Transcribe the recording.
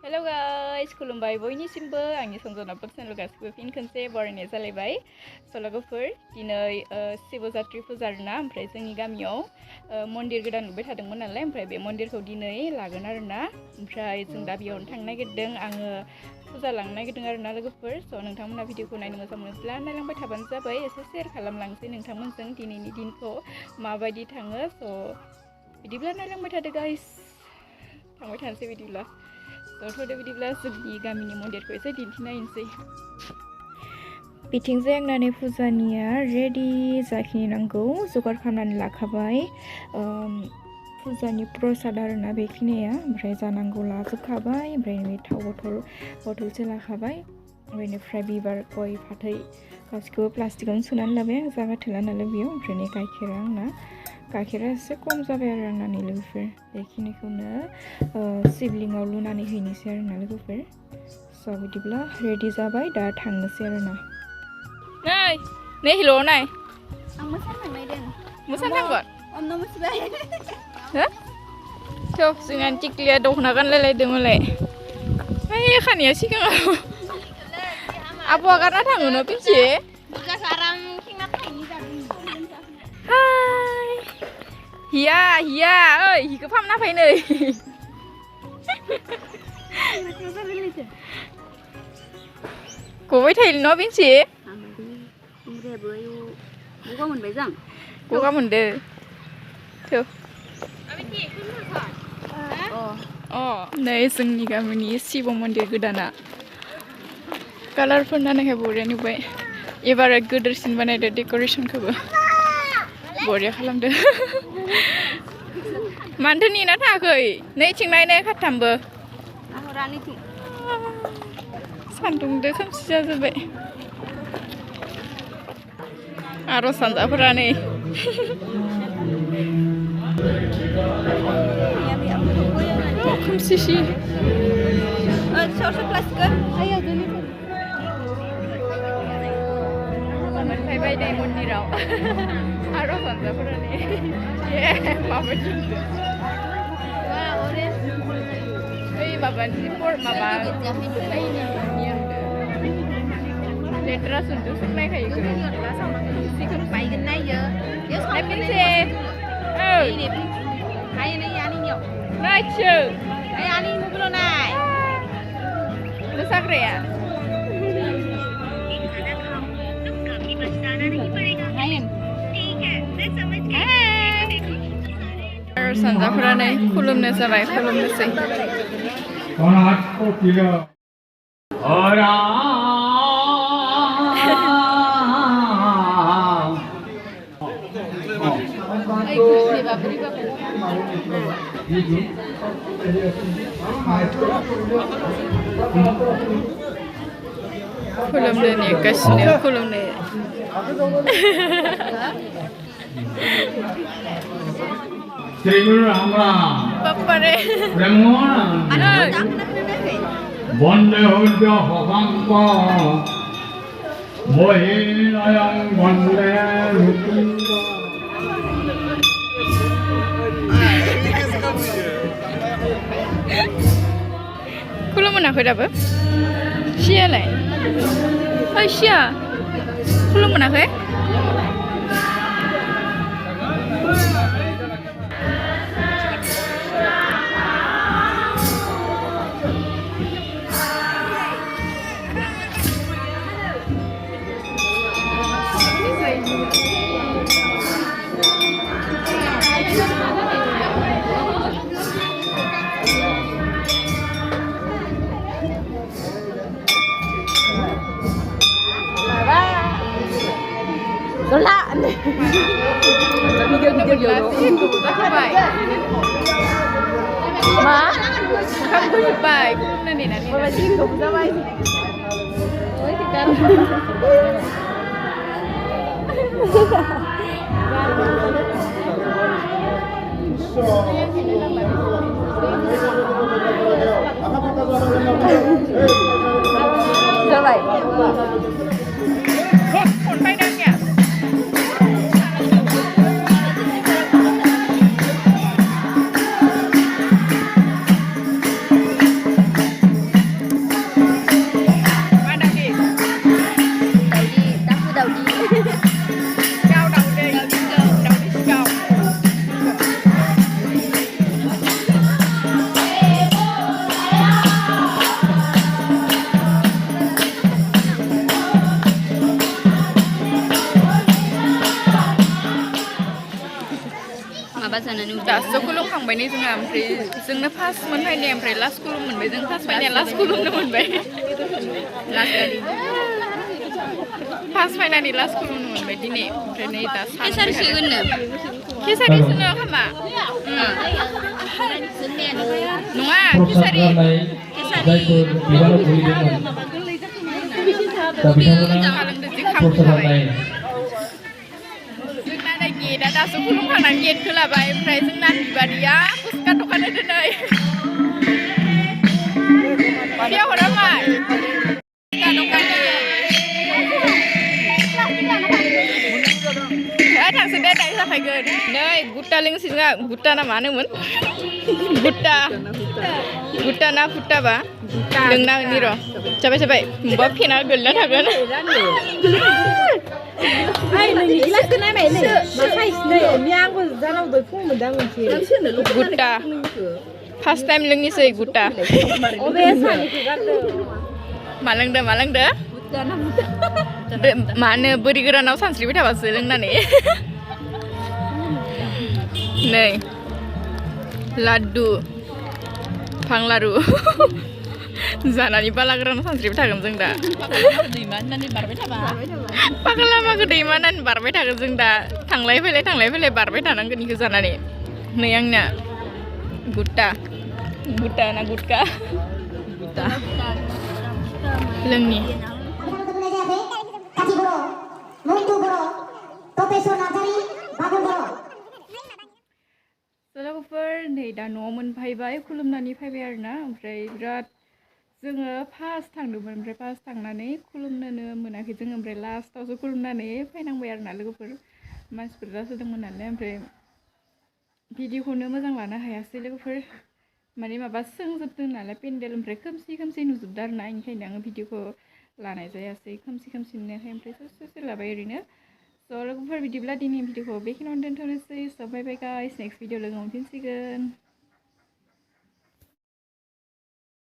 Hello guys, खुलुमबाय बयनिसिमबो आंनि संजनाफोर channel गासिबो फिन खनसे बरायनाय जालायबाय लवगवफोर दिनै शिवजात्रि फुजा आरोना ओमफ्राय जोंनि गामियाव मन्दिर गोदान लुबाय थादोंमोन नालाय ओमफ्राय बे मन्दिरखौ दिनै लागोन आरोना ओमफ्राय जों दा बेयावनो थांनो नागिरदों आङो फुजा लांनो नागिरदों आरोना लोगोफोर नोंथांमोना भिडिअखौ नायनो मोजां मोनोब्ला नायलांबाय थाबानो जाबाय एसे शेयार खालामलांसै नोंथांमोनजों दिनैनि दिनखौ माबायदि थाङो बिदिब्ला नायलांबाय थादो गाइस थांबाय थानोसै बिदिब्ला थ'दो बिदिब्ला जोंनि गामिनि मन्दिरखौ एसे दिन्थिनायनोसै बिथिंजाय आंना फुजानिया रेडि जाखिनि नांगौ जगार खालामनानै लाखाबाय फुजानि प्रसाद आरोना बेखिनिया ओमफ्राय जानांगौ लाजोबखाबाय ओमफ्राय बे थाव बथलसे लाखाबाय बेनिफ्राय बिबार गय फाथै गासिखौबो प्लास्टिकआवनो सोनानै लाबाय आं जागा थोला नालाय बेयाव ओमफ्राय गाइखेरा आंना गाइखेरा एसे खम जाबाय आरो आंना लोगोफोर बेखिनिखौनो सिबलिङाव लुनानै हैनोसै आरोना लोगोफोर बिदिब्ला रेडि जाबाय दा थांनोसै आरोना नै हिल' नाय आं मोसानो थांनायदों मोसानो थांगोन अननो मोसाबाय हो जोंहा टिक्लिया दख'ना गानलायलायदों मालाय ओइ खानाया सिगाङाव आब'आ गारना थाङो न' पिंसि आराम खेंना थाइनि जादों हिया ओइ हिखौ फामना फै नै गबाय थायो न' पिंसि गगा मोनबाय जों गगा मोनदो नै जोंनि गामिनि शिव मन्दिर गोदाना कालारफोर नायनायखाय बरिया नुबाय एबार गोदोरसिन बानायदो डेक'रेसनखौबो बरिया खालामदो मानोथो नेना थाङाखै नैथिं नायनाय खाथामबो सान्दुंदो खोमसि जाजोब्बाय आर'ज हानजाफोरा नै खोमसिसि मोनफैबाय नै मन्दिराव आर'ज हानजाफोरा नै माबायदि बै माबानि माबा लेट्रा सुन्दु सोंनायखायो सिखौनो बायगोन नायो पिंसि नायसो आनि मबाइलाव नाय मोसाग्राया सानजाफोरा नै खुलुमनो जाबाय खुलुमनोसै खुलुमनो नेगासिनो खुलुमनो बाप्पारे বন্দে হইল হবাঙ্গ মহিলায়ং বন্দে মুকুন্দ खुलुम मोनाखै दाबो सियालाय ओइ सिया खुलुम मोनाखै Lola. Video जाबाय मा खामखौ जोब्बाय खुलुमनो नेनानै दिनखौबो जाबाय जाबाय खनबाय दानिया दासो खुलुमखांबाय नै जोंहा ओमफ्राय जोंनो फार्स्ट मोनफैनाय ओमफ्राय लास्ट खुलुम मोनबाय जों फार्स्ट फैनाया लास्ट खुलुमनो मोनबाय फार्स्ट फैनानै लास्ट खुलुमनो मोनबाय दिनै ओमफ्राय नै दा केसारि सोनो खोमा नङा केसारि जोंना गेटआ दासो खुलुमखांनानै गेट खोलाबाय ओमफ्राय जोंना बिबारिया फुसका दखान होदोनै बेयाव हरामाय फुसका दखाननि थांसै दे दायो जाफैगोन नै गुट्टा लोंसै जोंहा गुट्टा ना मा होनोमोन गुट्टा ना फुट्टाबा लोंना नि र' जाबाय होमबा फेना गोलैना थागोन गुट्टा फार्स्ट टाइम लोंनिसै गुट्टा मा लोंदो मा होनो बोरि गोरानाव सानस्रिबाय थाबासो लोंनानै नै लाड्डु फांलारु जानानै बाला गोरानाव सानस्रिबाय थागोन जों दा पागला मागो दैमा होननानै बारबाय थागोन जों दा थांलाय फैलाय बारबाय थानांगोन इखौ जानानै नै आंना गुट्टा ना गुटका लोंनि लोगोफोर नै दा न'आव मोनफैबाय खुलुमनानै फैबाय आरोना ओमफ्राय बिराद जोङो फार्स्ट थांदोंमोन ओमफ्राय फार्स्ट थांनानै खुलुमनोनो मोनाखै जोङो ओमफ्राय लास्टावसो खुलुमनानै फैनांबाय आरोना लोगोफोर मानसिफोर जासोदोंमोन नालाय ओमफ्राय भिडिअखौनो मोजां लानो हायासै लोगोफोर माने माबा सोंजोबदों नालाय पेन्डेल ओमफ्राय खोमसि नुजोबदों आरोना बेनिखायनो आङो भिडिअखौ लानाय जायासै खोमसि नुनायखाय ओमफ्राय ससे लाबाय ओरैनो स' लोगोफोर बिदिब्ला दिनै भिडिअखौ बेखिनियावनो दोनथ'नोसै स' बाय बाय गाइस नेक्स्ट भिडिअ लोगो मोनफिनसिगोन